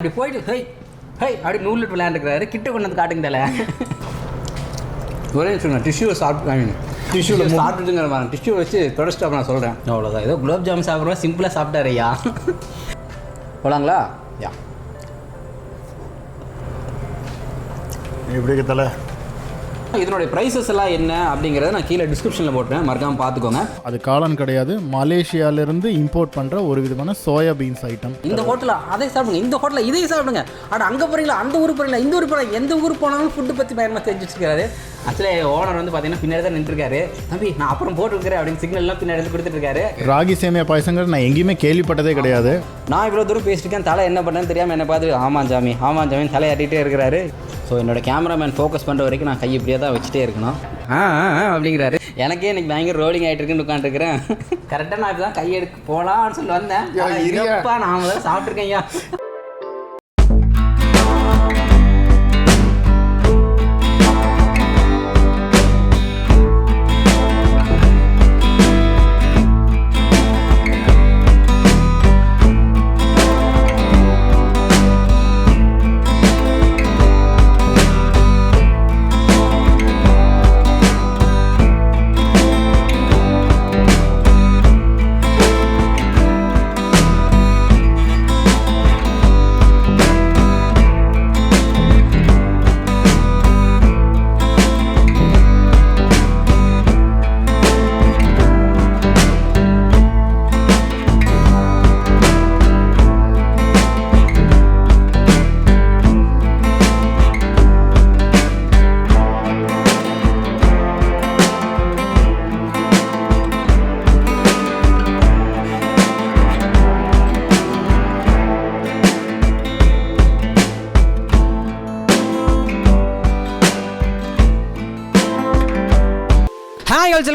அப்படி போயிட்டு high high அப்படி நூலிட்டு விளையாண்டுக்கிறாரு. கிட்ட கொண்டு வந்து காட்டுங்க தலை. ஒரே விஷயம் டிஷ்யூவை சாப்பிட்டு டிஷ்யூவில் சாப்பிட்டுங்கிற மாதிரி டிஷ்யூ வச்சு தொடச்சிட்டு நான் சொல்கிறேன். அவ்வளோதான். ஏதோ குலோப் ஜாமுன் சாப்பிட்றோம் சிம்பிளாக சாப்பிட்டாரு ஐயா. போலாங்களா? யா எப்படி தலை? இதனுடைய ப்ரைஸஸ் எல்லாம் என்ன அப்படிங்கிறத நான் கீழே டிஸ்கிரிப்ஷனில் போட்டேன், மறக்காமல் பார்த்துக்கோங்க. அது காளான் கிடையாது, மலேசியாவிலேருந்து இம்போர்ட் பண்ணுற ஒரு விதமான சோயா பீன்ஸ் ஐட்டம். இந்த ஹோட்டலில் அதை சாப்பிடுங்க, இந்த ஹோட்டலில் இதையும் சாப்பிடுங்க. ஆனால் அங்கே போகிறீங்களா, அந்த ஊர் போகிறீங்களா, இந்த ஊர் போகிறீங்களா, எந்த ஊர் போனாலும் ஃபுட்டு பற்றி பயமாக தெரிஞ்சு வச்சுருக்காரு. ஆக்சுவலி ஓனர் வந்து பார்த்தீங்கன்னா பின்னாடி தான் நின்றுருக்காரு. தம்பி நான் அப்புறம் போட்டுருக்கிறேன் அப்படின்னு சிக்னல்லாம் பின்னாடி வந்து கொடுத்துட்ருக்காரு. ராகி சேமியா பாயசங்கள் நான் எங்கேயுமே கேள்விப்பட்டதே கிடையாது. நான் இவ்வளோ தூரம் பேசிட்டுருக்கேன், தலை என்ன பண்ணேன்னு தெரியாமல் என்ன பார்த்து ஆமாம் ஜாமி தலையாட்டிகிட்டே இருக்கிறாரு. ஸோ என்னோடய கேமராமேன் ஃபோக்கஸ் பண்ணுற வரைக்கும் நான் கை இப்படியே தான் வச்சுட்டே இருக்கணும். அப்படிங்கிறாரு. எனக்கே எனக்கு பயங்கர ரோலிங் ஆகிட்டு இருக்குன்னு உட்காந்துருக்கிறேன். கரெக்டாக நான் இப்போ தான் கையை எடுக்க போகலான்னு சொல்லி வந்தேன். இருப்பா நான் தான் சாப்பிட்ருக்கேன் ஐயா.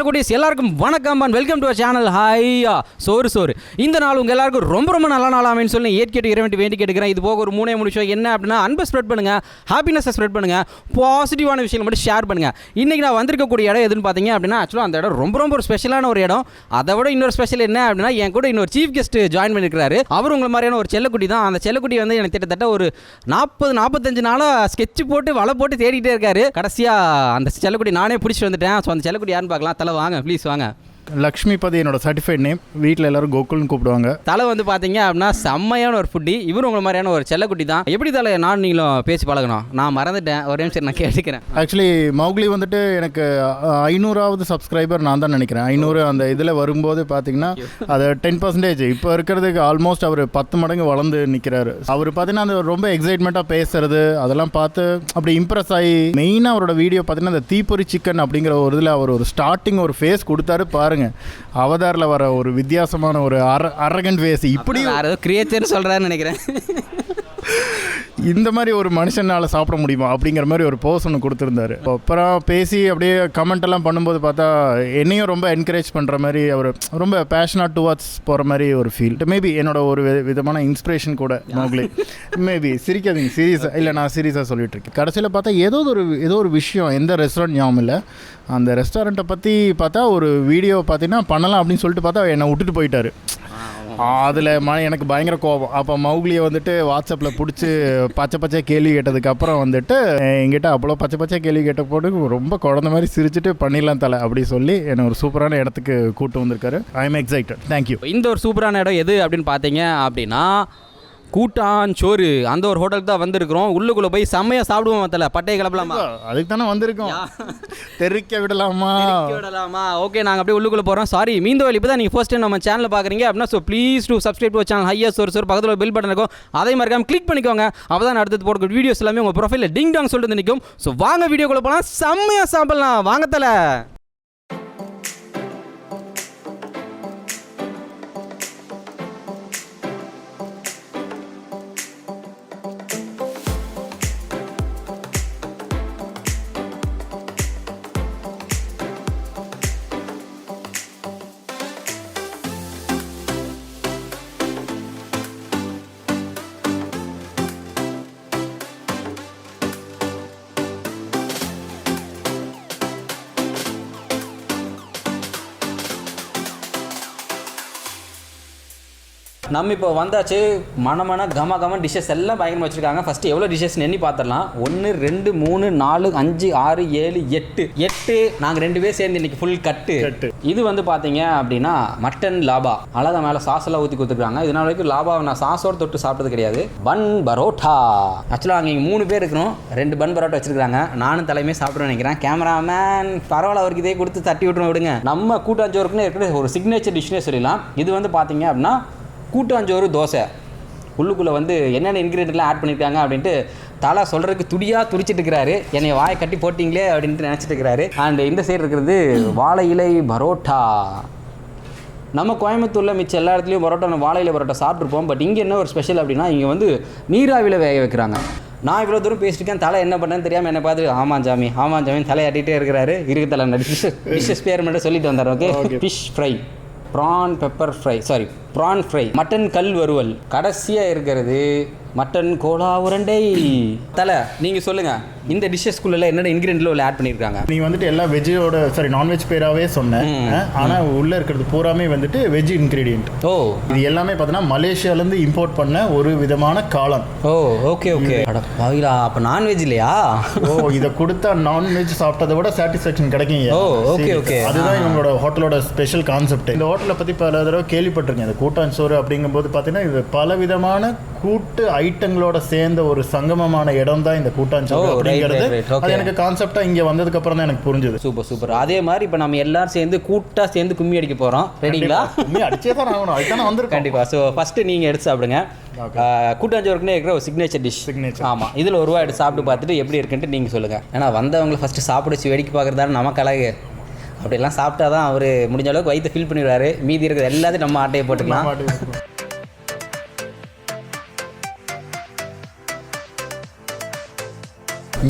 குட்டீஸ் எல்லாருக்கும் வணக்கம் and welcome to our channel. ஹையா சோறு இந்த நாள் உங்கள் எல்லாருக்கும் ரொம்ப நல்ல நாளாமேன்னு சொல்லி ஏற்கேட்டு இறைவன் வேண்டி கேட்டுக்கிறேன். இது போக ஒரு 3 விஷயம் என்ன அப்படின்னா, அன்பை ஸ்ப்ரெட் பண்ணுங்கள், ஹாப்பினஸை ஸ்ப்ரெட் பண்ணுங்கள், பாசிட்டிவான விஷயங்கள் மட்டும் ஷேர் பண்ணுங்கள். இன்றைக்கி நான் வந்திருக்கக்கூடிய இடம் எதுன்னு பார்த்தீங்க அப்படின்னா, ஆக்சுவலாக அந்த இடம் ரொம்ப ஒரு ஸ்பெஷலான ஒரு இடம். அதை விட இன்னொரு ஸ்பெஷல் என்ன அப்படின்னா, என் கூட இன்னொரு சீஃப் கெஸ்ட் ஜாயின் பண்ணியிருக்கிறாரு. அவர் உங்களை மாதிரியான ஒரு செல்லக்குட்டி தான். அந்த செல்லக்குட்டி வந்து எனக்கு கிட்டத்தட்ட ஒரு 40-45 நாளாக ஸ்கெட்ச் போட்டு வலை போட்டு தேடிட்டே இருக்காரு. கடைசியாக அந்த செல்லக்குட்டி நானே பிடிச்சி வந்துட்டேன். ஸோ அந்த செல்லக்குட்டி யாருன்னு பார்க்கலாம். தலை வாங்க ப்ளீஸ் வாங்க. லக்ஷ்மிபதி என்னோட சர்டிஃபைட் நேம். வீட்டில் எல்லாரும் கோகுல்னு கூப்பிடுவாங்க. தலை வந்து பார்த்தீங்க அப்படின்னா செம்மையான ஒரு ஃபுட்டி. இவரும் உங்களை மாதிரியான ஒரு செல்லக்குட்டி தான். எப்படி தலை நான் நீங்களும் பேசி பழகணும்? நான் மறந்துட்டேன், ஒரே நிமிஷம் நான் கேட்டுக்கிறேன். ஆக்சுவலி மௌக்லி வந்துட்டு எனக்கு 500வது சப்ஸ்கிரைபர் நான் தான் நினைக்கிறேன். 500 அந்த இதில் வரும்போது பார்த்தீங்கன்னா அது 10%. இப்போ இருக்கிறதுக்கு ஆல்மோஸ்ட் அவர் 10 மடங்கு வளர்ந்து நிற்கிறாரு. அவர் பார்த்தீங்கன்னா அந்த ரொம்ப எக்ஸைட்மெண்ட்டாக பேசுறது அதெல்லாம் பார்த்து அப்படி இம்ப்ரெஸ் ஆகி, மெயினாக அவரோட வீடியோ பார்த்தீங்கன்னா அந்த தீப்பொறி சிக்கன் அப்படிங்கிற ஒரு இதில் அவர் ஒரு ஸ்டார்டிங் ஒரு ஃபேஸ் கொடுத்தாரு பாருங்க. அவதாரில் வர ஒரு வித்தியாசமான ஒரு அரகண்ட் ஃபேஸ். இப்படி கிரியேச்சர் சொல்கிறாருன்னு நினைக்கிறேன். இந்த மாதிரி ஒரு மனுஷனால் சாப்பிட முடியுமா அப்படிங்கிற மாதிரி ஒரு போஸ் ஒன்று கொடுத்துருந்தாரு. அப்புறம் பேசி அப்படியே கமெண்ட் எல்லாம் பண்ணும்போது பார்த்தா என்னையும் ரொம்ப என்கரேஜ் பண்ணுற மாதிரி, அவர் ரொம்ப பேஷனாக டுவார்ட்ஸ் போகிற மாதிரி ஒரு ஃபீல். மேபி என்னோட ஒரு விதமான இன்ஸ்பிரேஷன் கூட மோக்லி. மேபி சிரிக்காதீங்க, சீரியஸாக இல்லை, நான் சீரியஸாக சொல்லிட்டு இருக்கேன். கடைசியில் பார்த்தா ஏதோ ஒரு விஷயம், எந்த ரெஸ்டாரண்ட் ஞாபகம் இல்லை, அந்த ரெஸ்டாரண்ட்டை பற்றி பார்த்தா ஒரு வீடியோ பார்த்தீங்கன்னா பண்ணலாம் அப்படின்னு சொல்லிட்டு பார்த்தா என்னை விட்டுட்டு போயிட்டாரு. அதில் எனக்கு பயங்கர கோபம். அப்போ மௌக்லியை வந்துட்டு வாட்ஸ்அப்பில் பிடிச்சி பச்சை கேள்வி கேட்டதுக்கப்புறம் வந்துட்டு எங்கிட்ட அவ்வளோ பச்சை கேள்வி கேட்ட போட்டு ரொம்ப குழந்த மாதிரி சிரிச்சுட்டு பண்ணிடலாம் தலை அப்படி சொல்லி என்னை ஒரு சூப்பரான இடத்துக்கு கூட்டு வந்திருக்காரு. I am excited. தேங்க்யூ. இந்த ஒரு சூப்பரான இடம் எது அப்படின்னு பார்த்தீங்க அப்படின்னா, கூட்டாஞ்சோறு அந்த ஒரு ஹோட்டலுக்கு தான் வந்திருக்கிறோம். உள்ளுக்குள்ளே போய் செம்மையாக சாப்பிடுவோம் தலை. பட்டையை கிளப்பலாமா? அதுக்கு தானே வந்திருக்கோம். தெரிவிக்க விடலாமா? ஓகே, நாங்கள் அப்படியே உள்ளுக்குள்ளே போகிறோம். சாரி மீந்தவழி, இப்போ தான் நீங்கள் ஃபர்ஸ்ட் டைம் நம்ம சேனலில் பார்க்குறீங்க அப்படின்னா, so please do subscribe to channel ஹையா சோறு. பக்கத்தில் பெல் பட்டன் இருக்கும், அதே மாதிரி கிளிக் பண்ணிக்கோங்க. அப்போ தான் அடுத்தது போடுற வீடியோஸ் எல்லாமே உங்கள் ப்ரொஃபைலில் டிங் டாங் சொல்லிட்டு நிற்கும். ஸோ வாங்க வீடியோக்குள்ளே போகலாம், செம்மையாக சாப்பிடலாம். வாங்க தலை. நம்ம இப்போ வந்தாச்சு. மன கம டிஷ்ஷஸ் எல்லாம் பயங்கரமாக வச்சுருக்காங்க. ஃபஸ்ட்டு எவ்வளோ டிஷ்ஷஸ்ன்னு எண்ணி பார்த்துடலாம். 1 2 3 4 5 6 7 8 நாங்கள் 2 பேர் சேர்ந்து இன்றைக்கி ஃபுல் கட்டு. இது வந்து பார்த்தீங்க அப்படின்னா மட்டன் லாபா. அழகாக மேலே சாஸெல்லாம் ஊற்றி கொடுத்துருக்காங்க. இதனால வரைக்கும் லாபாவை நான் சாஸோடு தொட்டு சாப்பிட்டது கிடையாது. பன் பரோட்டா. ஆக்சுவலாக அங்கே 3 பேர் இருக்கணும். 2 பன் பரோட்டா வச்சுருக்காங்க. நானும் தலைமையே சாப்பிட்றேன்னு நினைக்கிறேன். கேமராமேன் பரவாயில்ல, அவருக்கு இதே கொடுத்து தட்டி விட்டுரும் விடுங்க. நம்ம கூட்டாஞ்சோறுக்குன்னு இருக்கிற ஒரு சிக்னேச்சர் டிஷ்னே சொல்லலாம். இது வந்து பார்த்தீங்க அப்படின்னா கூட்டாஞ்சோறு தோசை. உள்ளுக்குள்ளே வந்து என்னென்ன இன்க்ரீடியன்ட்லாம் ஆட் பண்ணியிருக்காங்க அப்படின்ட்டு தலை சொல்கிறதுக்கு துடிச்சிட்டு இருக்கிறாரு. என்னை வாயை கட்டி போட்டிங்களே அப்படின்ட்டு நினச்சிட்டு இருக்கிறாரு. அண்ட் இந்த சைடு இருக்கிறது வாழை இலை பரோட்டா. நம்ம கோயம்புத்தூரில் மிச்சம் எல்லா இடத்துலையும் பரோட்டா வாழை இலை பரோட்டா சாப்பிட்ருப்போம். பட் இங்கே என்ன ஒரு ஸ்பெஷல் அப்படின்னா இங்கே வந்து நீராவியில் வேக வைக்கிறாங்க. நான் இவ்வளோ தூரம் பேசிட்டுருக்கேன், தலை என்ன பண்ணுறேன்னு தெரியாமல் என்னை பார்த்து ஆமாம் ஜாமி தலையாட்டிகிட்டே இருக்கிறாரு. தலை டிஷ்ஷஸ் பேர் மட்டும் சொல்லிட்டு வந்தார். Okay, fish fry, PRAN fry, mutton கல் வறுவல், கடைசியாக இருக்கிறது மட்டன் கோலா உருண்டை. தலை நீங்கள் சொல்லுங்கள், இந்த டிஷ்ஷஸ்குள்ளே என்னென்ன இன்க்ரீடியன்ட்ல ஆட் பண்ணியிருக்காங்க? நீங்கள் வந்துட்டு எல்லாம் வெஜ்ஜோட நான்வெஜ் பேராகவே சொன்னேன். ஆனால் உள்ளே இருக்கிறது பூராமே வந்துட்டு வெஜ் இன்க்ரீடியன்ட். ஓ, இது எல்லாமே பார்த்தீங்கன்னா மலேசியாவிலேருந்து இம்போர்ட் பண்ண ஒரு விதமான காளான். ஓ, ஓகே. அப்போ நான்வெஜ் இல்லையா? ஓ, இதை கொடுத்தா நான்வெஜ் சாப்பிட்டதை விட சாட்டிஸ்ஃபேக்ஷன் கிடைக்கும். ஓ, ஓகே. அதுதான் இவங்களோட ஹோட்டலோட ஸ்பெஷல் கான்செப்ட். இந்த ஹோட்டலை பற்றி பல தடவை கேள்விப்பட்டிருக்கேன். இந்த கூட்டாஞ்சோறு அப்படிங்கும்போது பார்த்தீங்கன்னா இது பல விதமான கூட்டு ஐட்டங்களோட சேர்ந்த ஒரு சங்கமமான இடம் தான் இந்த கூட்டாஞ்சோறு அப்படிங்கிறது. அது எனக்கு கான்செப்டா இங்க வந்ததுக்கு அப்புறம் தான் எனக்கு புரிஞ்சது. சூப்பர். அதே மாதிரி இப்போ நம்ம எல்லாரும் சேர்ந்து கூட்டா சேர்ந்து கும்மி அடிக்க போறோம். ரெடிங்களா? கும்மி அடிச்சே தான் ஆகணும். அதுதான் வந்திருக்கோம். கண்டிப்பா. ஸோ ஃபர்ஸ்ட் நீங்க எடுத்து சாப்பிடுங்க. கூட்டாஞ்சோறுக்குன்னு இருக்கிற ஒரு சிக்னேச்சர் டிஷ். ஆமா, இதுல ஒரு ரூபா எடுத்து சாப்பிட்டு பார்த்துட்டு எப்படி இருக்குன்ட்டு நீங்க சொல்லுங்க. ஏன்னா வந்தவங்களை ஃபர்ஸ்ட் சாப்பிட வச்சு வேடிக்கை பார்க்கறதால நமக்கு அழகு. அப்படிலாம் சாப்பிட்டா தான் அவர் முடிஞ்ச அளவுக்கு வயிற்று ஃபில் பண்ணிடுவாரு. மீதி இருக்கிற எல்லாத்தையும் நம்ம ஆட்டையை போட்டுக்கலாம்.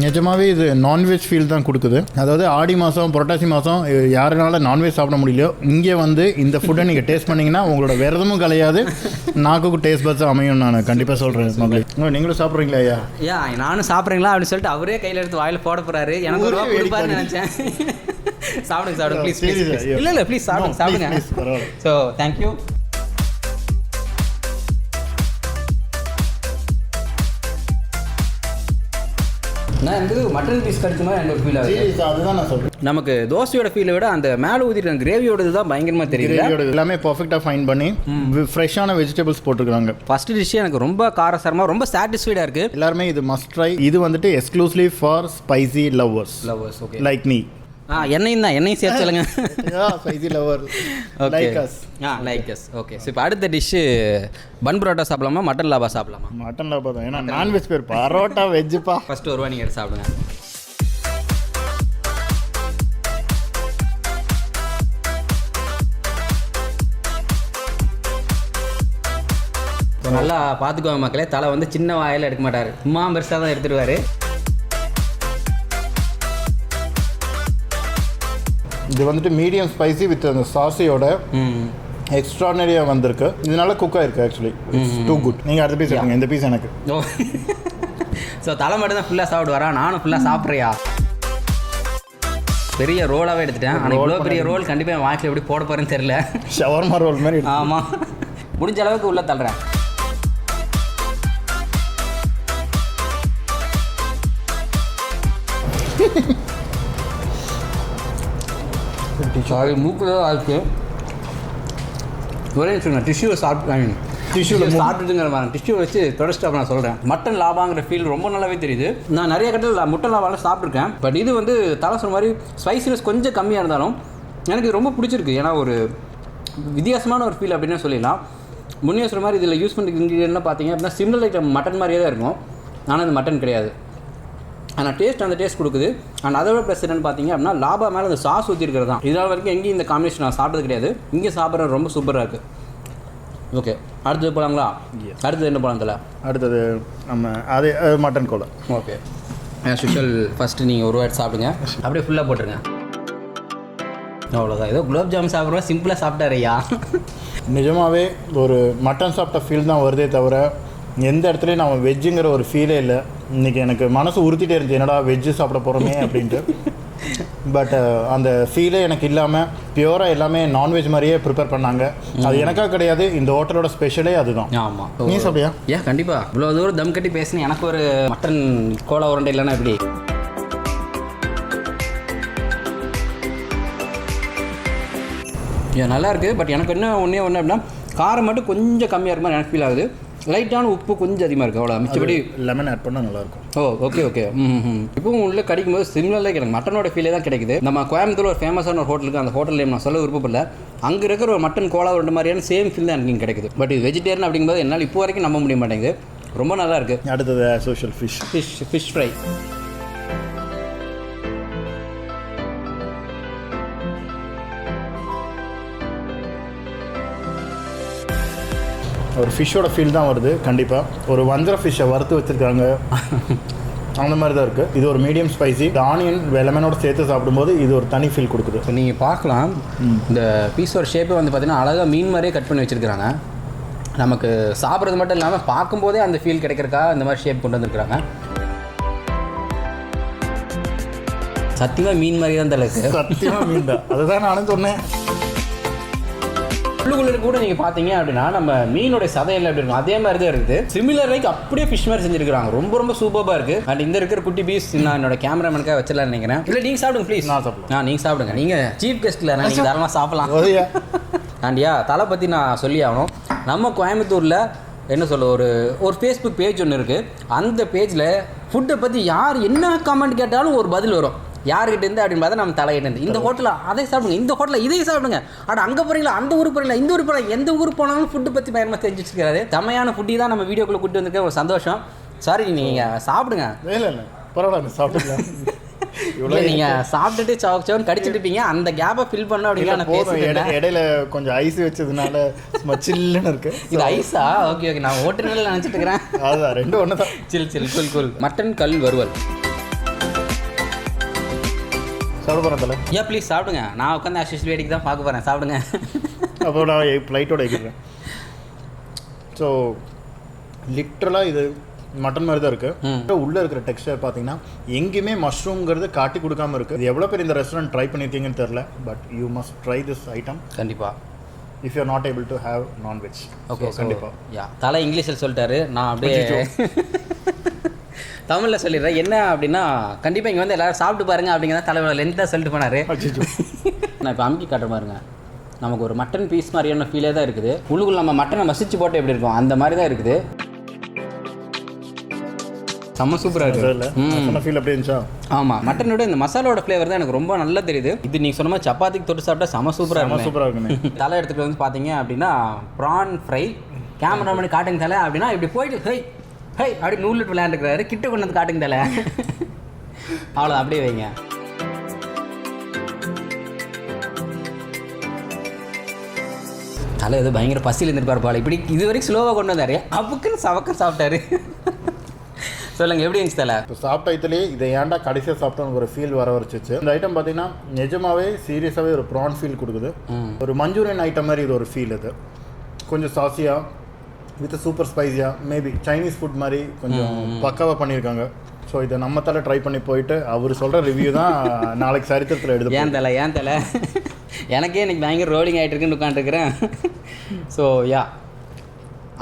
நிஜமாவே இது நான்வெஜ் ஃபீல் தான் கொடுக்குது. அதாவது ஆடி மாதம் புரட்டாசி மாதம் யாருனால நான்வெஜ் சாப்பிட முடியலையோ இங்கே வந்து இந்த ஃபுட்டை நீங்கள் டேஸ்ட் பண்ணிங்கன்னா உங்களோட விரதமும் கலையாது, நாக்குக்கு டேஸ்ட் பட்ஸ் அமையும். நான் கண்டிப்பாக சொல்கிறேன். நீங்களும் சாப்பிட்றீங்களா? ஐயா நானும் சாப்பிட்றீங்களா அப்படின்னு சொல்லிட்டு அவரே கையில் எடுத்து வாயில் போட போகிறாரு. எனக்கு ஒரு கொடுப்பாருன்னு நினச்சேன். சாப்பிடுங்க ப்ளீஸ். இல்லை ப்ளீஸ் சாப்பிடுங்க. So thank you. நான் எனக்கு மட்டன் பீஸ் கிடைச்ச மாதிரி எனக்கு ஒரு ஃபீல் ஆகுது. அதுதான் நான் சொல்கிறேன். நமக்கு தோசையோட ஃபீலை விட அந்த மேலே ஊற்றிட்டு கிரேவியோடது தான் பயங்கரமாக தெரியுது. எல்லாமே பர்ஃபெக்டாக ஃபைன் பண்ணி ஃப்ரெஷ்ஷான வெஜிடபிள்ஸ் போட்டிருக்காங்க. ஃபர்ஸ்ட் டிஷ்ஷே எனக்கு ரொம்ப காரசாரமாக ரொம்ப சாட்டிஸ்ஃபைடாக இருக்குது. எல்லாருமே இது மஸ்ட் ட்ரை. இது வந்துட்டு exclusively for spicy lovers. Okay, like me. எண்ணெயும் சேர்த்து சொல்லுங்க. Spicy lover like us. Like us. Okay. So இப்போ அடுத்த டிஷ்ஷு பன் பரோட்டா சாப்பிடலாமா மட்டன் லாபா சாப்பிடலாமா? மட்டன் லாபா தான். ஏன்னா நான்வெஜ் பேர் பரோட்டா வெஜ்ஜுப்பா. ஃபர்ஸ்ட் ஒரு ரூபா நீங்கள் எடுத்து சாப்பிடுங்க. நல்லா பார்த்துக்குவாங்க மக்களே. தலை வந்து சின்ன வாயில் எடுக்க மாட்டார், சும்மா பெருசாக தான் எடுத்துடுவார். இது வந்துட்டு மீடியம் ஸ்பைசி வித் அந்த சாஸையோட எக்ஸ்ட்ரானரியாக வந்திருக்கு. இதனால குக் ஆயிருக்கு. Actually it's too good. நீங்கள் அடுத்த பீஸ் எடுங்க. இந்த பீஸ் எனக்கு. ஸோ தலை மட்டும் தான் ஃபுல்லாக சாப்பிடுவாரா? நானும் ஃபுல்லாக சாப்பிட்றியா? பெரிய ரோலாகவே எடுத்துட்டேன். ஆனால் இவ்வளோ பெரிய ரோல் கண்டிப்பாக என் வாய்க்கில் எப்படி போட போகிறேன்னு தெரியல. ஷவர்மா ரோல் மாதிரி. ஆமாம், முடிஞ்ச அளவுக்கு உள்ளே தள்ளுறேன். சாரி, மூக்கில் ஆச்சு. ஒரே நிமிஷம் டிஷ்யூவை சாப்பிட்டுங்கிற மாதிரி டிஷ்யூ வச்சு தொடச்சிட்டு நான் சொல்கிறேன். மட்டன் லாபாங்கிற ஃபீல் ரொம்ப நல்லாவே தெரியுது. நான் நிறைய கட்டத்தில் மட்டன் லாபாவில் சாப்பிட்ருக்கேன். பட் இது வந்து தலை சொன்ன மாதிரி ஸ்பைசினஸ் கொஞ்சம் கம்மியாக இருந்தாலும் எனக்கு ரொம்ப பிடிச்சிருக்கு. ஏன்னா ஒரு வித்தியாசமான ஒரு ஃபீல் அப்படின்னு சொல்லலாம். முன்னே சொல்கிற மாதிரி இதில் யூஸ் பண்ணுற இன்க்ரீடியன்ட்லாம் பார்த்தீங்க அப்படின்னா சிம்லர் ஐட்டம் மட்டன் மாதிரியே தான் இருக்கும். ஆனால் அது மட்டன் கிடையாது. ஆனால் அந்த டேஸ்ட் கொடுக்குது. அண்ட் அதோட ப்ளஸ் என்னென்னு பார்த்தீங்க அப்படின்னா லாபா மேலே அந்த சாஸ் ஊற்றிருக்கிறது தான். இதனால் வரைக்கும் எங்கேயும் இந்த காம்பினேஷன் நான் சாப்பிட்டது கிடையாது. இங்கே சாப்பிட்றது ரொம்ப சூப்பராக இருக்குது. ஓகே, அடுத்தது போகலாங்களா? அடுத்தது என்ன போகலாம் தலை? அடுத்தது நம்ம அது mutton kola. Okay, as usual first நீங்கள் ஒரு வாட்டி சாப்பிடுங்க. அப்படியே ஃபுல்லாக போட்டுருங்க. அவ்வளோதான். ஏதோ குலோப் ஜாமுன் சாப்பிட்றோம், சிம்பிளாக சாப்பிட்டாரையா. நிஜமாகவே ஒரு மட்டன் சாப்பிட்ட ஃபீல் தான் வருதே தவிர எந்த இடத்துலையும் நம்ம வெஜ்ஜுங்கிற ஒரு ஃபீலே இல்லை. இன்றைக்கி எனக்கு மனசு உறுத்திட்டே இருந்துச்சு, என்னடா வெஜ்ஜு சாப்பிட போகிறோமே அப்படின்ட்டு. பட் அந்த ஃபீலே எனக்கு இல்லாமல் பியூராக எல்லாமே நான்வெஜ் மாதிரியே ப்ரிப்பேர் பண்ணாங்க. அது எனக்காக கிடையாது, இந்த ஹோட்டலோட ஸ்பெஷலே அதுதான். ஆமாம், நீ சாப்பிடியா? ஏன் கண்டிப்பாக இவ்வளோ தூரம் தம் கட்டி பேசினேன். எனக்கு ஒரு மட்டன் கோலா உருண்டை இல்லைன்னா எப்படி? ஏன் நல்லா இருக்குது. பட் எனக்கு என்ன ஒன்றே அப்படின்னா காரம் மட்டும் கொஞ்சம் கம்மியாக இருக்க மாதிரி எனக்கு ஃபீல் ஆகுது. லைட்டான உப்பு கொஞ்சம் அதிகமாக இருக்குது, அவ்வளோ. மிச்சபடி லெமன் ஆட் பண்ணால் நல்லாயிருக்கும். ஓகே. இப்போவும் உள்ளே கிடைக்கும் போது சிம்லரில் எனக்கு மட்டனோட ஃபீலே தான் கிடைக்குது. நம்ம கோயம்புத்தூர் ஒரு ஃபேமஸான ஒரு ஹோட்டலுக்கு, அந்த ஹோட்டல் நேம் நான் சொல்ல விருப்பப்படல. அங்கே இருக்கிற ஒரு மட்டன் கோலா உருண்டை மாதிரியான சேம் ஃபீல் தான் எனக்கு கிடைக்குது. பட் இது வெஜிடேரியன் அப்படிங்கும்போது என்னால் இப்போ வரைக்கும் நம்ப முடிய மாட்டேங்குது. ரொம்ப நல்லா இருக்குது. அடுத்தது சோஷியல் ஃபிஷ் ஃப்ரை. ஒரு ஃபிஷ்ஷோட ஃபீல் தான் வருது கண்டிப்பாக. ஒரு வஞ்சர ஃபிஷ்ஷை வறுத்து வச்சுருக்காங்க, அந்த மாதிரி தான் இருக்குது. இது ஒரு மீடியம் ஸ்பைசி. ஆனியன் லெமனோட சேர்த்து சாப்பிடும்போது இது ஒரு தனி ஃபீல் கொடுக்குது. இப்போ நீங்கள் பார்க்கலாம், இந்த பீஸோட ஷேப்பை வந்து பார்த்தீங்கன்னா அழகாக மீன் மாதிரியே கட் பண்ணி வச்சுருக்காங்க. நமக்கு சாப்பிட்றது மட்டும் இல்லாமல் பார்க்கும்போதே அந்த ஃபீல் கிடைக்கிறக்கா இந்த மாதிரி ஷேப் கொண்டு வந்துருக்குறாங்க. சத்தியமாக மீன் மாதிரி தான் தலைக்கு. சத்தியமாக மீன் தான், அதுதான் நானும் சொன்னேன். உள்ளுக்குள்ள கூட நீங்கள் பார்த்தீங்க அப்படின்னா நம்ம மீனோட சதையில் எப்படி இருக்கும் அதே மாதிரி தான் இருக்குது. சிமிலர் லைக் அப்படியே ஃபிஷ் மாதிரி செஞ்சுருக்காங்க. ரொம்ப சூப்பராக இருக்குது. அண்ட் இந்த இருக்கிற குட்டி பீஸ் நான் என்னோட கேமராமேனுக்காக வச்சிடலாம்னு நினைக்கிறேன். இல்லை நீங்கள் சாப்பிடுங்க ப்ளீஸ். நான் சாப்பிடுங்க. நீங்கள் சாப்பிடுங்க. நீங்கள் சீஃப் கெஸ்ட்டில் நீங்கள் தாராளமாக சாப்பிடலாம். ஆண்டியா தலை பற்றி நான் சொல்லி ஆகணும். நம்ம கோயம்புத்தூரில் என்ன சொல்ல ஒரு ஃபேஸ்புக் பேஜ் ஒன்று இருக்குது. அந்த பேஜில் ஃபுட்டை பற்றி யார் என்ன கமெண்ட் கேட்டாலும் ஒரு பதில் வரும். யார்கிட்ட இருந்து அப்படின்னு பார்த்தா நம்ம தலையிட்டு இந்த ஹோட்டலில் அதை சாப்பிடுங்க, இந்த ஹோட்டலில் இதையும் சாப்பிடுங்க, அங்கே போகிறீங்களா, அந்த ஊருக்கு போகிறீங்களா, இந்த ஊருக்கு போகிறீங்க, எந்த ஊருக்கு போனாலும் ஃபுட்டு பற்றி பயமாக தெரிஞ்சு வச்சுருக்காரு. செம்மையான ஃபுட்டி தான் நம்ம வீடியோக்குள்ளே கூட்டு வந்திருக்க ஒரு சந்தோஷம். சாரி, நீங்கள் சாப்பிடுங்க. இல்லை பரவாயில்ல, சாப்பிட்டுக்கலாம். இவ்வளோ நீங்கள் சாப்பிட்டுட்டு சவன் கடிச்சிட்டு இருப்பீங்க. அந்த கேப்பை ஃபில் பண்ண அப்படின்னா நான் பேசுகிறேன். இடையில கொஞ்சம் ஐஸ் வச்சதுனால சில்லுன்னு இருக்கு. இது ஐஸா? ஓகே நான் ஹோட்டலில் நினச்சிட்டு இருக்கிறேன். அதுதான் ரெண்டும் ஒன்று தான். சில் கூல். மட்டன் கல் வறுவல் சாப்பிட போகிறேன் தலை. ஏன் ப்ளீஸ் சாப்பிடுங்க. நான் உட்காந்து ஆக்சுவலி வேடிக்கை தான் பார்க்க போகிறேன். சாப்பிடுங்க. அப்போ நான் ஃப்ளைட்டோட வைக்கிறேன். ஸோ லிட்ரலாக இது மட்டன் மாதிரி தான் இருக்குது. உள்ளே இருக்கிற டெக்ஸ்டர் பார்த்தீங்கன்னா எங்கேயுமே மஷ்ரூம்ங்கிறது காட்டி கொடுக்காம இருக்குது. இது எவ்வளோ பேர் இந்த ரெஸ்டாரண்ட் ட்ரை பண்ணியிருக்கீங்கன்னு தெரில. But you must try this item கண்டிப்பாக if you are not able to have nonveg. Okay கண்டிப்பாக. தலை இங்கிலீஷில் சொல்லிட்டாரு. நான் அப்படியே தமிழில் சொல்லிடுறேன். என்ன அப்படின்னா கண்டிப்பாக இங்கே வந்து எல்லோரும் சாப்பிட்டு பாருங்க அப்படிங்கிறத தலைவர் லென்த்தாக சொல்லிட்டு போனார். நான் இப்போ அமுக்கி காட்டுற பாருங்க. நமக்கு ஒரு மட்டன் பீஸ் மாதிரியான ஃபீலே தான் இருக்குது. உள்ளுக்குள்ள நம்ம மட்டனை மசிச்சு போட்டு எப்படி இருக்கும் அந்த மாதிரி தான் இருக்குது. செம்ம சூப்பராக இருக்குது. ஃபீல் அப்படி இருந்துச்சா? ஆமாம், மட்டனோட இந்த மசாலோட ஃப்ளேவர் தான் எனக்கு ரொம்ப நல்லா தெரியுது. இது நீங்கள் சொன்ன மாதிரி சப்பாத்திக்கு தொட்டு சாப்பிட்டா செம்ம சூப்பராக இருக்குமே. தலை எடுத்துகிட்டு வந்து பார்த்தீங்க அப்படின்னா ப்ரான் ஃப்ரை. கேமரா பண்ணி காட்டுங்க தலை அப்படின்னா இப்படி போயிட்டு ஹை அப்படி நூலிட்டு விளையாண்டுக்கிறாரு. கிட்ட கொண்டு வந்து காட்டுங்க தலை. அவ்வளோ அப்படியே வைங்க. தலை ஏதோ பயங்கர பசியில் இருந்துருப்பார் பால். இப்படி இது வரைக்கும் ஸ்லோவாக கொண்டு வந்தார். அப்புக்குன்னு சவக்கம் சாப்பிட்டாரு. சொல்லுங்கள் எப்படி இருந்துச்சு தலை? இப்போ சாப்பிட்ட இதுலேயே இதை ஏன்டா கடைசியாக சாப்பிட்டோன்னு ஒரு ஃபீல் வர வச்சிச்சு. இந்த ஐட்டம் பார்த்தீங்கன்னா நிஜமாவே சீரியஸாகவே ஒரு ப்ரான் ஃபீல் கொடுக்குது. ஒரு மஞ்சூரியன் ஐட்டம் மாதிரி இது ஒரு ஃபீல். இது கொஞ்சம் சாசியாக வித் சூப்பர் ஸ்பைஸியாக மேபி சைனீஸ் ஃபுட் மாதிரி கொஞ்சம் பக்காவாக பண்ணியிருக்காங்க. ஸோ இதை நம்ம தலை ட்ரை பண்ணி போயிட்டு அவர் சொல்கிற ரிவ்யூ தான் நாளைக்கு சரித்திரத்தில் எடுத்து. ஏன் தலை எனக்கே இன்னைக்கு பயங்கர ரோலிங் ஆகிட்டு இருக்குன்னு உட்காந்துருக்குறேன். ஸோ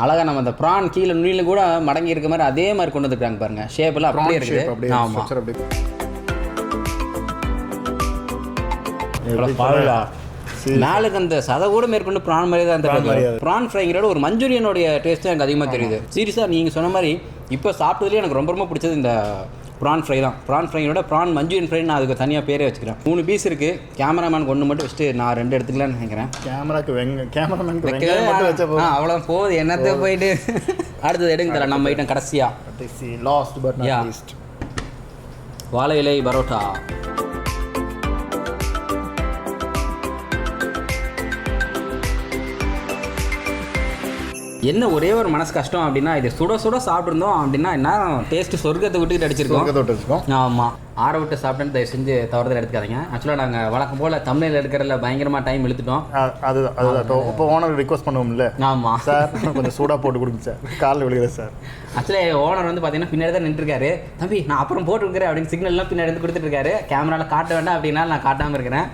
அழகாக நம்ம அந்த ப்ரான் கீழே நுனியில் கூட மடங்கி இருக்க மாதிரி அதே மாதிரி கொண்டு வந்துருக்காங்க பாருங்க. ஷேப்பெல்லாம் அப்படியே இருக்குது. ஆமாம், மேலுக்கு அந்த சதை கூட மேற்கொண்டு ப்ரான் மாதிரி தான் இருந்தது. ப்ரான் ஃப்ரைங்கிறோட ஒரு மஞ்சூரியனுடைய டேஸ்ட் எனக்கு அதிகமாக தெரியுது. சீரியஸாக நீங்கள் சொன்ன மாதிரி இப்போ சாப்பிட்டதுலேயே எனக்கு ரொம்ப பிடிச்சது இந்த ப்ரான் ஃப்ரை தான். ப்ரான் ஃப்ரையோட ப்ரான் மஞ்சூரியன் ஃப்ரை நான் அதுக்கு தனியாக பேரே வச்சுக்கிறேன். 3 பீஸ் இருக்குது. கேமராமேனுக்கு 1 மட்டும் வச்சுட்டு நான் 2 எடுத்துக்கலான்னு நினைக்கிறேன். கேமராமேன் அவ்வளோ போகுது. என்னத்தை போயிட்டு அடுத்தது எடுங்க தரேன் நம்ம ஐட்டம் கடைசியாக. வாழை இலை பரோட்டா. என்ன ஒரே ஒரு மனசு கஷ்டம் அப்படின்னா இது சுட சுட சாப்பிட்ருந்தோம் அப்படின்னா என்ன டேஸ்ட் சொர்க்கத்தை விட்டுக்கிட்டு அடிச்சிருக்கோம். ஆமாம், ஆற விட்டு சாப்பிட்டேன்னு தயவு செஞ்சு தவறுதல் எடுத்துக்காதீங்க. ஆக்சுவலாக நாங்கள் வழக்கம் போல் தமிழில் எடுக்கிறதுல பயங்கரமாக டைம் இழுத்துட்டோம். அதுதான் இப்போ ஓனர் ரிக்வஸ்ட் பண்ணுவோம்ல. ஆமாம் சார், கொஞ்சம் சூடாக போட்டு கொடுங்க சார், காலில் விழுகிறேன் சார். ஆக்சுவலி ஓனர் வந்து பார்த்தீங்கன்னா பின்னாடி தான் நின்றுருக்காரு. தம்பி நான் அப்புறம் போட்டு கொடுக்குறேன் அப்படின்னு சிக்னல்லாம் பின்னாடி இருந்து கொடுத்துட்டு இருக்காரு. கேமராவில் காட்ட வேண்டாம் அப்படின்னா நான் காட்டாமல் இருக்கிறேன்.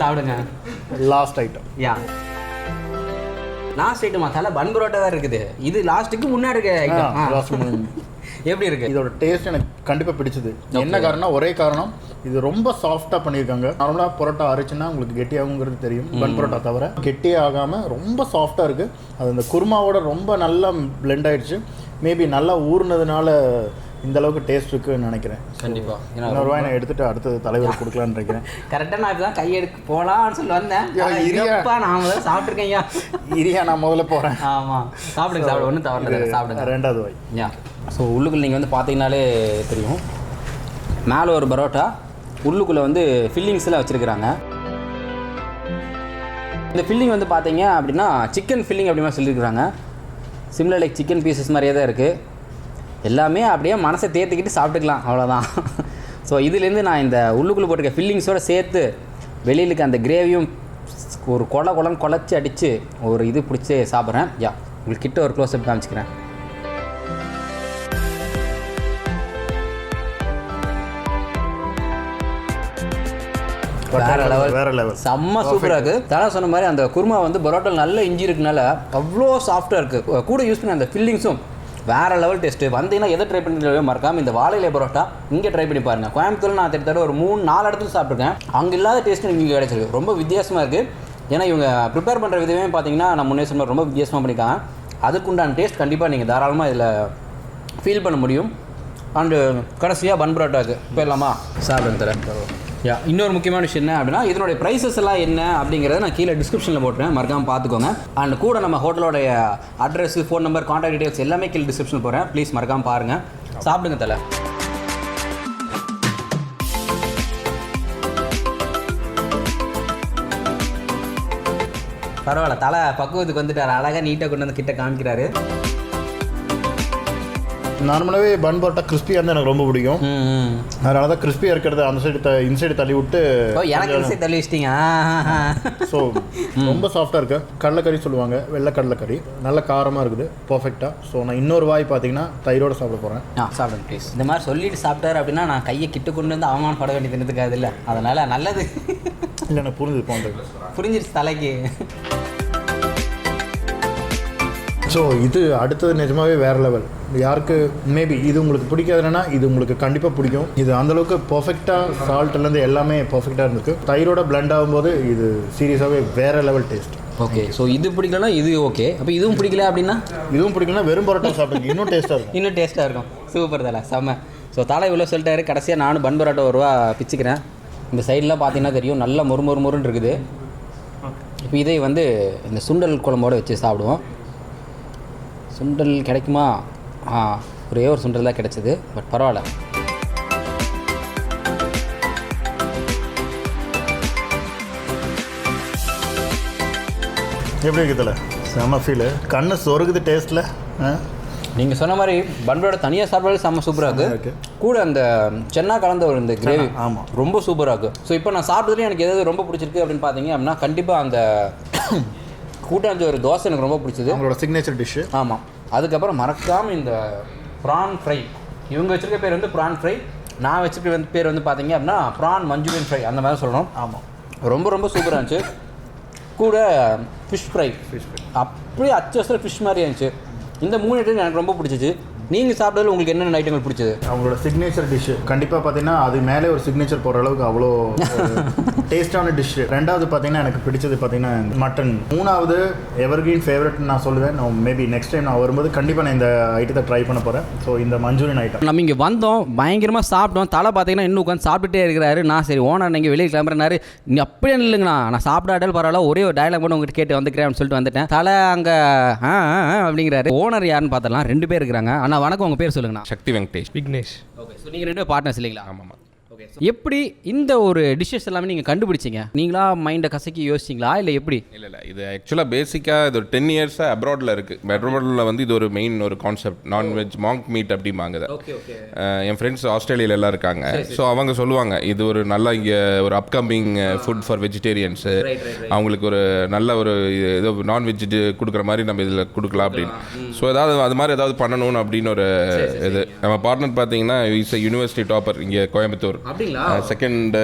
சாப்பிடுங்க. Last item. யா, லாஸ்ட் ஐட்டமா? தலை பன் பரோட்டா தான் இருக்குது. இது லாஸ்ட்டுக்கு முன்னாடி இருக்க ஐட்டம். எப்படி இருக்கு? இதோட டேஸ்ட் எனக்கு கண்டிப்பாக பிடிச்சது. என்ன காரணம்? ஒரே காரணம், இது ரொம்ப சாஃப்டாக பண்ணியிருக்காங்க. நார்மலாக பரோட்டா அரைச்சுன்னா உங்களுக்கு கெட்டியாகுங்கிறது தெரியும். பன் பரோட்டா தவிர கெட்டியே ஆகாமல் ரொம்ப சாஃப்டாக இருக்குது. அது அந்த குருமாவோட ரொம்ப நல்லா பிளெண்ட் ஆகிடுச்சு. மேபி நல்லா ஊறினதுனால இந்த அளவுக்கு டேஸ்ட் இருக்குன்னு நினைக்கிறேன். கண்டிப்பாக இன்னொரு ரூபாய் நான் எடுத்துகிட்டு அடுத்தது தலைவர் கொடுக்கலான்னு நினைக்கிறேன். கரெக்டாக நான் இப்போதான் கையெடுக்க போகலான்னு சொல்லி வந்தேன். நான் முதல்ல சாப்பிட்ருக்கேன். இரியா, நான் முதல்ல போகிறேன். ஆமாம், சாப்பிடுங்க. ஒன்றும் தவறு சாப்பிடுங்க. ரெண்டாவது வாய். யா, ஸோ உள்ளுக்குள்ளே நீங்கள் வந்து பார்த்தீங்கனாலே தெரியும், மேலே ஒரு பரோட்டா, உள்ளுக்குள்ளே வந்து ஃபில்லிங்ஸ்லாம் வச்சுருக்குறாங்க. இந்த ஃபில்லிங் வந்து பார்த்தீங்க அப்படின்னா சிக்கன் ஃபில்லிங் அப்படிமா சொல்லியிருக்கிறாங்க. சிம்லர் லைக் சிக்கன் பீசஸ் மாதிரியே தான் இருக்குது. எல்லாமே அப்படியே மனசை தேர்த்திக்கிட்டு சாப்பிட்டுக்கலாம், அவ்வளோதான். ஸோ இதுலேருந்து நான் இந்த உள்ளுக்குள்ளே போட்டிருக்க ஃபில்லிங்ஸோடு சேர்த்து வெளியிலுக்கு அந்த கிரேவியும் ஒரு குழன்னு குழச்சி அடித்து ஒரு இது பிடிச்சி சாப்பிட்றேன். யா, உங்களுக்கு கிட்ட ஒரு க்ளோஸ்அப் காமிச்சிக்கிறேன். வேற லெவல், செம்ம சூப்பராக இருக்குது. தலை சொன்ன மாதிரி அந்த குருமா வந்து பரோட்டா நல்ல இஞ்சி இருக்குனால அவ்வளோ சாஃப்டாக இருக்குது. கூட யூஸ் பண்ணி அந்த ஃபில்லிங்ஸும் வேறு லெவல் டேஸ்ட்டு. வந்தீங்கன்னா எதை ட்ரை பண்ணி மறக்காமல் இந்த வாழையிலை பரோட்டா இங்கே ட்ரை பண்ணி பாருங்கள். கோயம்புத்தூர் நான் கிட்டத்தட்ட ஒரு 3-4 இடத்துல சாப்பிட்ருக்கேன். அங்கே இல்லாத டேஸ்ட்டு எனக்கு இங்கே கிடச்சிருக்கு. ரொம்ப வித்தியாசமாக இருக்குது. ஏன்னா இவங்க ப்ரிப்பேர் பண்ணுற விதமே பார்த்தீங்கன்னா நான் முன்னே சொன்ன ரொம்ப வித்தியாசமாக பண்ணியிருக்காங்க. அதுக்குண்டான டேஸ்ட் கண்டிப்பாக நீங்கள் தாராளமாக இதில் ஃபீல் பண்ண முடியும். அண்டு கடைசியாக பன் பரோட்டாவுக்கு போயிடலாமா? சாப்பிடுங்க தரேன். யா, இன்னொரு முக்கியமான விஷயம் என்ன அப்படின்னா இதனுடைய ப்ரைஸஸ் எல்லாம் என்ன அப்படிங்கிறத நான் கீழே டிஸ்கிரிப்ஷனில் போட்டுறேன், மறக்காமல் பார்த்துக்கோங்க. அண்ட் கூட நம்ம ஹோட்டலோடைய address, phone number, contact details எல்லாமே கீழே டிஸ்கிரிப்ஷனில் போகிறேன். ப்ளீஸ் மறக்காமல் பாருங்கள். சாப்பிடுங்க தலை. பரவாயில்ல, தலை பக்குவத்துக்கு வந்துட்டார். அழகாக நீட்டாக கொண்டு வந்து கிட்ட காமிக்கிறாரு. நார்மலாகவே பன் பரோட்டா கிறிஸ்பியாக இருந்தால் எனக்கு ரொம்ப பிடிக்கும். அதனால தான் கிறிஸ்பியாக இருக்கிறது அந்த சைடு இன்சைடு தள்ளி விட்டு எனக்கு இன்சைடு தள்ளி வச்சிட்டிங்க. ஸோ ரொம்ப சாஃப்டாக இருக்கு. கடலைக்கறி சொல்லுவாங்க, வெள்ளை கடலைக்கறி நல்ல காரமாக இருக்குது, பர்ஃபெக்டாக. ஸோ நான் இன்னொரு வாய் பார்த்தீங்கன்னா தயிரோடு சாப்பிட போகிறேன். சாப்பிடுங்க ப்ளீஸ். இந்த மாதிரி சொல்லிட்டு சாப்பிட்டாரு அப்படின்னா நான் கையை கிட்ட கொண்டு வந்து அவமானப்பட வேண்டியது இருக்காது இல்லை, அதனால் நல்லது. இல்லை, எனக்கு புரிஞ்சுது, போன்றது புரிஞ்சிருச்சு தலைக்கு. ஸோ இது அடுத்தது நிஜமாகவே வேறு லெவல். யாருக்கு மேபி இது உங்களுக்கு பிடிக்காதுன்னா இது உங்களுக்கு கண்டிப்பாக பிடிக்கும். இது அந்தளவுக்கு பர்ஃபெக்டாக சால்ட்லேருந்து எல்லாமே பர்ஃபெக்டாக இருந்துருக்கு. தயிரோட பிளெண்ட் ஆகும்போது இது சீரியஸாகவே வேறு லெவல் டேஸ்ட். ஓகே, ஸோ இது பிடிக்கலன்னா இது ஓகே. அப்போ இதுவும் பிடிக்கல அப்படின்னா இதுவும் பிடிக்கலன்னா வெறும் பரோட்டா சாப்பிடுங்க, இன்னும் டேஸ்ட்டாக இருக்கும். இன்னும் டேஸ்ட்டாக இருக்கும். சூப்பர் தலை, செம்ம. ஸோ தலை இவ்வளோ சொல்லிட்டாரு. கடைசியாக நானும் பன் பரோட்டா ஒரு ரூபா பிச்சுக்கிறேன். இந்த சைடெலாம் பார்த்தீங்கன்னா தெரியும், நல்லா மொறுன்னு இருக்குது. இப்போ இதை வந்து இந்த சுண்டல் குழம்போடு வச்சு சாப்பிடுவோம். சுண்டல் கிடைக்குமா? ஒரே ஒரு சுண்டல் தான் கிடைச்சிது, பட் பரவாயில்ல. எப்படி இருக்குதுல்ல? செம்ம ஃபீலு, கண்ணு சொருகுது டேஸ்ட்டில். நீங்கள் சொன்ன மாதிரி பன்ரோட தனியாக சாப்பிட்றது செம்ம சூப்பராக இருக்குது. கூட அந்த சென்னா கலந்த ஒரு இந்த கிரேவி ஆமாம் ரொம்ப சூப்பராக இருக்குது. ஸோ இப்போ நான் சாப்பிட்டதுலேயும் எனக்கு எதாவது ரொம்ப பிடிச்சிருக்கு அப்படின்னு பார்த்தீங்க அப்படின்னா கண்டிப்பாக அந்த கூட்டாஞ்சு ஒரு தோசை எனக்கு ரொம்ப பிடிச்சது, அவங்களோட சிக்னேச்சர் டிஷ்ஷு. ஆமாம். அதுக்கப்புறம் மறக்காமல் இந்த ப்ரான் ஃப்ரை. இவங்க வச்சுருக்க பேர் வந்து ப்ரான் ஃப்ரை, நான் வச்சுருக்க வந்து பேர் வந்து பார்த்தீங்க அப்படின்னா ப்ரான் மஞ்சூரியன் ஃப்ரை அந்த மாதிரி சொல்லணும். ஆமாம், ரொம்ப சூப்பராக இருந்துச்சு. கூட ஃபிஷ் ஃப்ரை அப்படியே அச்சஸில் ஃபிஷ் மாதிரி இருந்துச்சு. இந்த 3 ஐட்டம் எனக்கு ரொம்ப பிடிச்சிச்சு. நீங்கள் சாப்பிட்டதில் உங்களுக்கு என்னென்ன ஐட்டங்கள் பிடிச்சது? அவங்களோட சிக்னேச்சர் டிஷ்ஷு கண்டிப்பாக பார்த்தீங்கன்னா அது மேலே ஒரு சிக்னேச்சர் போகிற அளவுக்கு அவ்வளோ டேஸ்டான டிஷ்ஷு. ரெண்டாவது பார்த்தீங்கன்னா எனக்கு பிடிச்சது பார்த்தீங்கன்னா மட்டன். மூணாவது எவர்கிரீன் ஃபேவரட்னு நான் சொல்லுவேன். நான் மேபி நெக்ஸ்ட் டைம் நான் வரும்போது கண்டிப்பாக நான் இந்த ஐட்டத்தை ட்ரை பண்ண போகிறேன். ஸோ இந்த மஞ்சூரியன் ஐட்டம். நம்ம இங்கே வந்தோம், பயங்கரமாக சாப்பிட்டோம். தலை பார்த்தீங்கன்னா இன்னும் உட்காந்து சாப்பிட்டுட்டே இருக்கிறாரு. நான் சரி ஓனர் நீங்கள் வெளியே கிளம்புறனாரு. நீ அப்படியே இல்லைங்கண்ணா, நான் சாப்பிடாட்டாலும் பரவாயில்ல, ஒரே ஒரு டயலாக் மட்டும் உங்கள்கிட்ட கேட்டு வந்துக்கிறேன் சொல்லிட்டு வந்துட்டேன். தலை அங்கே அப்படிங்கிறாரு. ஓனர் யாருன்னு பார்த்தலாம், 2 பேர் இருக்கிறாங்க. அண்ணா வணக்கம், உங்கள் பேர் சொல்லுங்கண்ணா. சக்தி வெங்கடேஷ். விக்னேஷ். ஓகே, ஸோ நீங்கள் 2 பார்ட்னர்ஸ் இல்லைங்களா? ஆமாம். எப்படி இந்த ஒரு டிஷ்ஷஸ் எல்லாமே நீங்கள் கண்டுபிடிச்சிங்க? நீங்களா மைண்டை கசக்கி யோசிச்சிங்களா இல்லை எப்படி? இல்லை இது ஆக்சுவலாக பேசிக்காக இது ஒரு 10 இயர்ஸாக அப்ராடில் இருக்குது. அப்ராடில் வந்து இது ஒரு மெயின் ஒரு கான்செப்ட், நான்வெஜ் மாங்க் மீட் அப்படிம்பாங்க இதை. என் ஃப்ரெண்ட்ஸ் ஆஸ்திரேலியாவில் எல்லாம் இருக்காங்க. ஸோ அவங்க சொல்லுவாங்க இது ஒரு நல்ல இங்கே ஒரு அப்கமிங் ஃபுட் ஃபார் வெஜிடேரியன்ஸு, அவங்களுக்கு ஒரு நல்ல ஒரு ஏதோ நான்வெஜ் கொடுக்குற மாதிரி நம்ம இதில் கொடுக்கலாம் அப்படின்னு. ஸோ அது மாதிரி ஏதாவது பண்ணணும் அப்படின்னு ஒரு இது. நம்ம பார்ட்னர் பார்த்தீங்கன்னா இஸ் யூனிவர்சிட்டி டாப்பர் இங்கே கோயம்புத்தூர். Second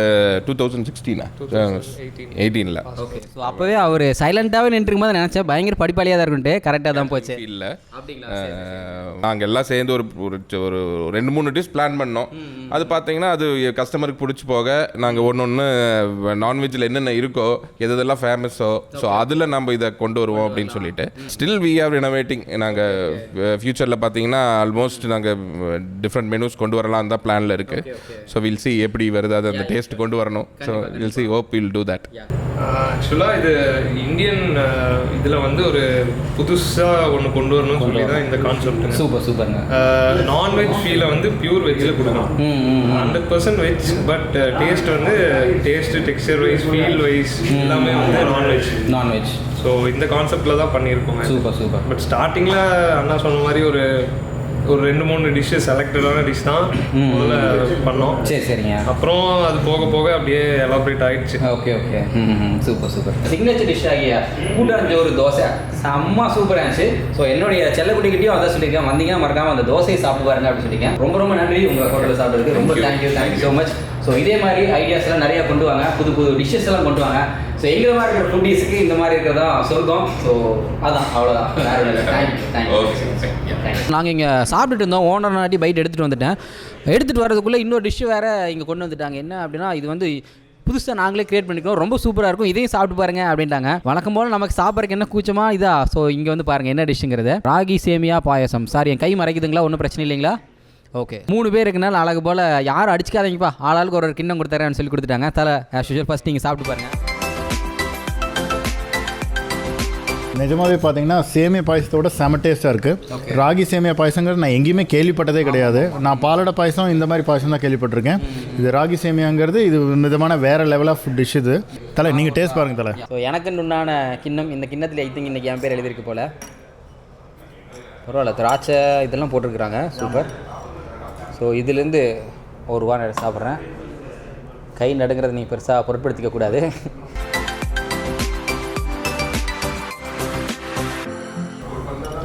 2018 okay. ஸோ அப்போவே அவர் சைலண்டாகவே நின்றுக்கும் போது நினச்சேன் பயங்கர படிப்பாளியாக தான் இருக்குன்ட்டு. கரெக்டாக தான் போச்சு. இல்லை நாங்கள் எல்லாம் சேர்ந்து ஒரு 2-3 டிஷ் பிளான் பண்ணோம். அது பார்த்தீங்கன்னா அது கஸ்டமருக்கு பிடிச்சி போக நாங்கள் ஒன்று நான்வெஜ்ஜில் என்னென்ன இருக்கோ எதெல்லாம் ஃபேமஸோ ஸோ அதில் நம்ம இதை கொண்டு வருவோம் அப்படின்னு சொல்லிட்டு ஸ்டில் வி ஹேவ் ரினோவேட்டிங். நாங்கள் ஃப்யூச்சரில் பார்த்தீங்கன்னா ஆல்மோஸ்ட் நாங்கள் டிஃப்ரெண்ட் மெனூஸ் கொண்டு வரலாம் தான் பிளானில் இருக்குது. ஸோ வில் சி எப்படி வருது, அது அந்த டேஸ்ட் கொண்டு வரணும். So will see hope will do that. ஆக்சுவலாக இது இந்தியன் இதில் வந்து ஒரு புதுசாக ஒன்று கொண்டு வரணும்னு சொல்லி தான் இந்த கான்செப்ட். சூப்பருங்க. நான்வெஜ் ஃபீலை வந்து பியூர் வெஜ்ஜில் கொடுக்கணும். 100% வெஜ், பட் டேஸ்ட் வந்து taste texture wise feel wise எல்லாமே வந்து நான்வெஜ். ஸோ இந்த கான்செப்டில் தான் பண்ணியிருக்கோங்க. சூப்பர். பட் ஸ்டார்டிங்கில் அண்ணா சொன்ன மாதிரி ஒரு 2-3 டிஷ்ஷு செலக்டடான டிஷ் தான் முதல்ல பண்ணோம். சரிங்க. அப்புறம் அது போக போக அப்படியே எலாபரேட் ஆகிடுச்சு. ஓகே. சூப்பர். சிக்னேச்சர் டிஷ் ஆகிய கூட்டாஞ்சோறு தோசை செம்ம சூப்பராக இருந்துச்சு. ஸோ என்னுடைய செல்லக்குட்டிக்கிட்டையும் அதை சொல்லியிருக்கேன், வந்தீங்கன்னா மறக்காமல் அந்த தோசையை சாப்பிட்டு பாருங்க அப்படின்னு சொல்லியிருக்கேன். ரொம்ப நன்றி உங்கள் ஹோட்டலில் சாப்பிட்றதுக்கு. ரொம்ப தேங்க்யூ ஸோ மச். ஸோ இதே மாதிரி ஐடியாஸ் எல்லாம் நிறையா கொண்டு வாங்க, புது டிஷ்ஷஸ் எல்லாம் கொண்டு வாங்க. ஸோ எங்களை மாதிரி இருக்கிற ஃபுட்டீஸுக்கு இந்த மாதிரி இருக்கிறதா சொர்க்கம். ஸோ அவ்வளோதான், வேறு இல்லை. தேங்க்யூ. நாங்கள் இங்கே சாப்பிட்டுட்டு இருந்தோம். ஓனர் நாட்டி பைட் எடுத்துகிட்டு வந்துட்டேன். எடுத்துகிட்டு வரதுக்குள்ளே இன்னொரு டிஷ்ஷு வேறு இங்கே கொண்டு வந்துட்டாங்க. என்ன அப்படின்னா இது வந்து புதுசாக நாங்களே கிரியேட் பண்ணிக்கிறோம், ரொம்ப சூப்பராக இருக்கும், இதையும் சாப்பிட்டு பாருங்க அப்படின்ட்டாங்க. வழக்கம் போல் நமக்கு சாப்பிட்றதுக்கு என்ன கூச்சமா இதா. ஸோ இங்கே வந்து பாருங்கள் என்ன டிஷ்ஷுங்கிறது. ராகி சேமியா பாயசம். சாரி என் கை மறைக்குதுங்களா? ஒன்றும் பிரச்சனை இல்லைங்களா? ஓகே. 3 பேர் இருக்கனால அழகு போல் யாரும் அடிச்சிக்காதீங்கப்பா, ஆளாளுக்கு ஒரு கிண்ணம் கொடுத்தாரேன்னு சொல்லி கொடுத்துட்டாங்க. தலை ஆஸ் யூஷுவல் ஃபஸ்ட் நீங்கள் சாப்பிட்டு பாருங்கள். நிஜமாவே பார்த்தீங்கன்னா சேமியா பாயசத்தோட செம டேஸ்ட்டாக இருக்குது. ராகி சேமியா பாயசங்கிறது நான் எங்கேயுமே கேள்விப்பட்டதே கிடையாது. நான் பாலோட பாயசம் இந்த மாதிரி பாயசம் தான் கேள்விப்பட்டிருக்கேன். இது ராகி சேமியாங்கிறது இது விதமான வேறு லெவல் ஆஃப் டிஷ். இது தலை நீங்கள் டேஸ்ட் பாருங்கள் தலை. ஸோ எனக்கு உண்டான கிண்ணம், இந்த கிண்ணத்தில் ஐ திங்க் இன்றைக்கி என் பேர் எழுதியிருக்கு போல். பரவாயில்ல, திராட்சை இதெல்லாம் போட்டிருக்குறாங்க. சூப்பர். ஸோ இதுலேருந்து ஒரு வாரம் சாப்பிட்றேன். கை நடுங்கிறது நீங்கள் பெருசாக பொருட்படுத்திக்க கூடாது.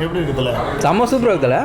எப்படி இருக்குதுல்ல? செம்ம சூப்பராக இருக்குதுல்ல.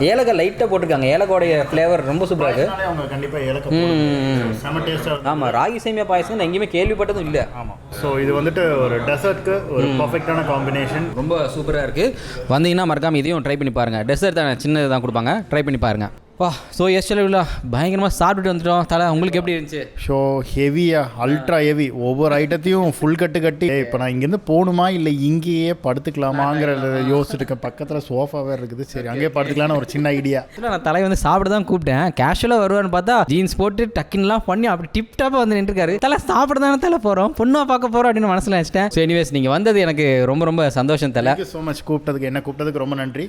ஏலக்காய் லைட்டாக போட்டிருக்காங்க. ஏலக்காயோடைய ஃப்ளேவர் ரொம்ப சூப்பராக இருக்குது. அவங்க கண்டிப்பாக ஏலக்காய் செம டேஸ்ட்டாக. ஆமாம், ராகி சேமியா பாயசம் நான் எங்கேயுமே கேள்விப்பட்டதும் இல்லை. ஆமாம். ஸோ இது வந்துட்டு ஒரு டெசர்ட்க்கு ஒரு பர்ஃபெக்டான காம்பினேஷன். ரொம்ப சூப்பராக இருக்குது. வந்தீங்கன்னா மறக்காமல் இதையும் ட்ரை பண்ணி பாருங்கள். டெசர்ட் தான் சின்னது தான் கொடுப்பாங்க, ட்ரை பண்ணி பாருங்கள். வா. ஸோ எஸ்எல்ல பயங்கரமாக சாப்பிட்டுட்டு வந்துட்டோம். தலை உங்களுக்கு எப்படி இருந்துச்சு? ஷோ ஹெவியாக, அல்ட்ரா ஹெவி. ஒவ்வொரு ஐட்டத்தையும் ஃபுல் கட்டி இப்போ நான் இங்கேருந்து போகணுமா இல்லை இங்கேயே படுத்துக்கலாமாங்கிற யோசிச்சுட்டு இருக்கேன். பக்கத்தில் சோஃபாவே இருக்குது. சரி அங்கேயே படுத்துக்கலான்னு ஒரு சின்ன ஐடியா. நான் தலையை வந்து சாப்பிட தான் கூப்பிட்டேன். கேஷுவலாக வருவான்னு பார்த்தா ஜீன்ஸ் போட்டு டக்குன்னுலாம் பண்ணி அப்படி டிப் டாப்பாக வந்து நின்றுருக்காரு. தலை சாப்பிட தானே தலை போகிறோம், பொண்ணாக பார்க்க போகிறோம் அப்படின்னு மனசில் நினச்சிட்டேன். ஸோ எனிவேஸ் நீங்கள் வந்தது எனக்கு ரொம்ப சந்தோஷம் தலை. ஸோ மச் கூப்பிட்டதுக்கு, என்ன கூப்பிட்டதுக்கு ரொம்ப நன்றி.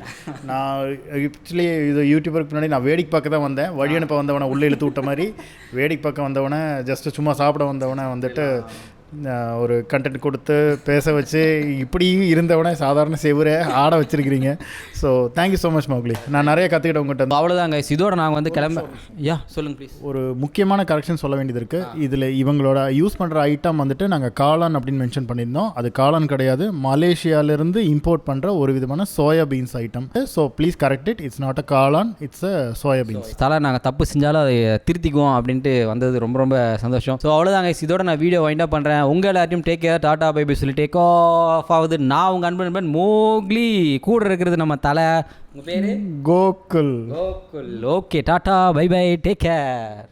நான் ஆக்சுவலி இது யூடியூபருக்கு முன்னாடி நான் வேடிக்கை பார்க்க தான் வந்தேன். வழி அனுப்ப வந்தவனை உள்ளே இழுத்து விட்ட மாதிரி வேடிக்கை பார்க்க வந்தவனை, ஜஸ்ட்டு சும்மா சாப்பிட வந்தவனை வந்துட்டு ஒரு கண்டென்ட் கொடுத்து பேச வச்சு இப்படி இருந்தவனே சாதாரண செவரை ஆட வச்சிருக்கிறீங்க. So thank you so much Mowgli. நான் நிறைய கற்றுக்கிட்டேன் உங்கள்கிட்ட. அவ்வளோதாங்க. இதோட நாங்கள் வந்து சொல்லுங்கள் ப்ளீஸ். ஒரு முக்கியமான கரெக்ஷன் சொல்ல வேண்டியது இருக்குது. இதில் இவங்களோட யூஸ் பண்ணுற ஐட்டம் வந்துட்டு நாங்கள் காளான் அப்படின்னு மென்ஷன் பண்ணியிருந்தோம். அது காளான் கிடையாது, மலேசியாவிலேருந்து இம்போர்ட் பண்ணுற ஒரு விதமான soya beans item. So please correct it. It's not a காளான், இட்ஸ் அ சோயா பீன்ஸ். தலை நாங்கள் தப்பு செஞ்சாலும் அதை திருத்திக்குவோம் அப்படின்ட்டு வந்தது ரொம்ப சந்தோஷம். ஸோ அவ்வளோதாங்க. இதோட நான் வீடியோ வைண்ட் அப் பண்ணுறேன். உங்கள் எல்லாத்தையும் take care, tata bye bye சொல்லி டேக் ஆஃப் ஆகுது. நான் உங்கள் அன்பன் மோக்லி. கூட இருக்கிறது நம்ம தலை. உங்கள் பேர் Gokul. Okay, tata bye bye, take care.